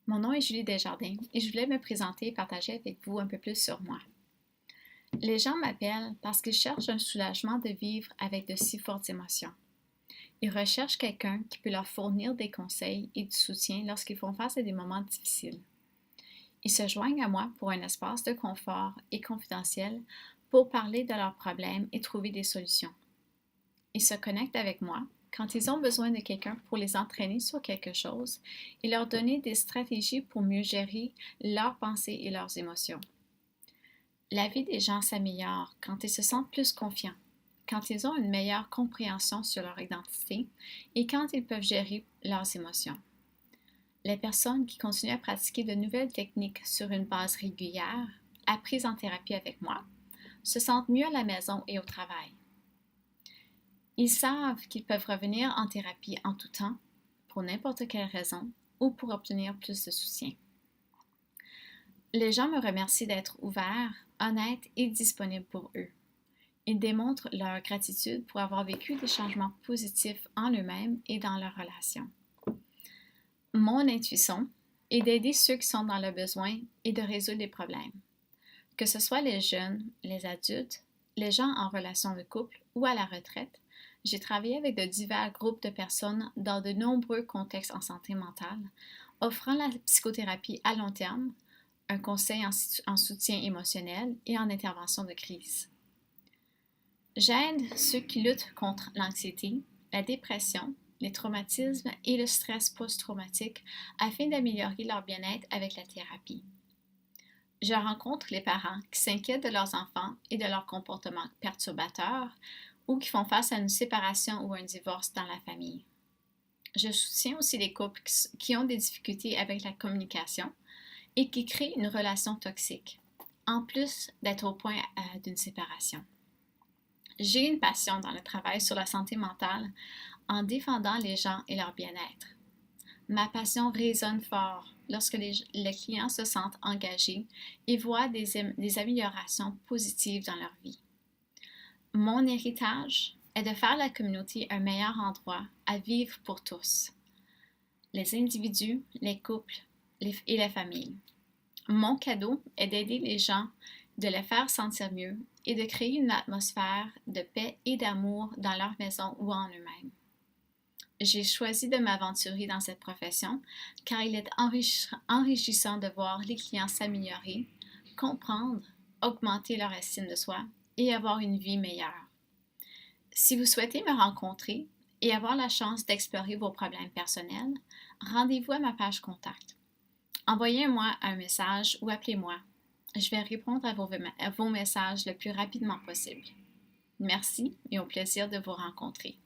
Mon nom est Julie Desjardins et je voulais me présenter et partager avec vous un peu plus sur moi. Les gens m'appellent parce qu'ils cherchent un soulagement de vivre avec de si fortes émotions. Ils recherchent quelqu'un qui peut leur fournir des conseils et du soutien lorsqu'ils font face à des moments difficiles. Ils se joignent à moi pour un espace de confort et confidentiel pour parler de leurs problèmes et trouver des solutions. Ils se connectent avec moi quand ils ont besoin de quelqu'un pour les entraîner sur quelque chose et leur donner des stratégies pour mieux gérer leurs pensées et leurs émotions. La vie des gens s'améliore quand ils se sentent plus confiants, quand ils ont une meilleure compréhension sur leur identité et quand ils peuvent gérer leurs émotions. Les personnes qui continuent à pratiquer de nouvelles techniques sur une base régulière, apprises en thérapie avec moi, se sentent mieux à la maison et au travail. Ils savent qu'ils peuvent revenir en thérapie en tout temps, pour n'importe quelle raison, ou pour obtenir plus de soutien. Les gens me remercient d'être ouverts, honnêtes et disponibles pour eux. Ils démontrent leur gratitude pour avoir vécu des changements positifs en eux-mêmes et dans leurs relations. Mon intuition est d'aider ceux qui sont dans le besoin et de résoudre les problèmes. Que ce soit les jeunes, les adultes, les gens en relation de couple ou à la retraite, j'ai travaillé avec de divers groupes de personnes dans de nombreux contextes en santé mentale, offrant la psychothérapie à long terme, un conseil en soutien émotionnel et en intervention de crise. J'aide ceux qui luttent contre l'anxiété, la dépression, les traumatismes et le stress post-traumatique afin d'améliorer leur bien-être avec la thérapie. Je rencontre les parents qui s'inquiètent de leurs enfants et de leur comportement perturbateur ou qui font face à une séparation ou un divorce dans la famille. Je soutiens aussi les couples qui ont des difficultés avec la communication et qui créent une relation toxique, en plus d'être au point d'une séparation. J'ai une passion dans le travail sur la santé mentale en défendant les gens et leur bien-être. Ma passion résonne fort lorsque les clients se sentent engagés et voient des améliorations positives dans leur vie. Mon héritage est de faire la communauté un meilleur endroit à vivre pour tous, les individus, les couples et les familles. Mon cadeau est d'aider les gens, de les faire sentir mieux et de créer une atmosphère de paix et d'amour dans leur maison ou en eux-mêmes. J'ai choisi de m'aventurer dans cette profession car il est enrichissant de voir les clients s'améliorer, comprendre, augmenter leur estime de soi et avoir une vie meilleure. Si vous souhaitez me rencontrer et avoir la chance d'explorer vos problèmes personnels, rendez-vous à ma page contact. Envoyez-moi un message ou appelez-moi. Je vais répondre à vos messages le plus rapidement possible. Merci et au plaisir de vous rencontrer.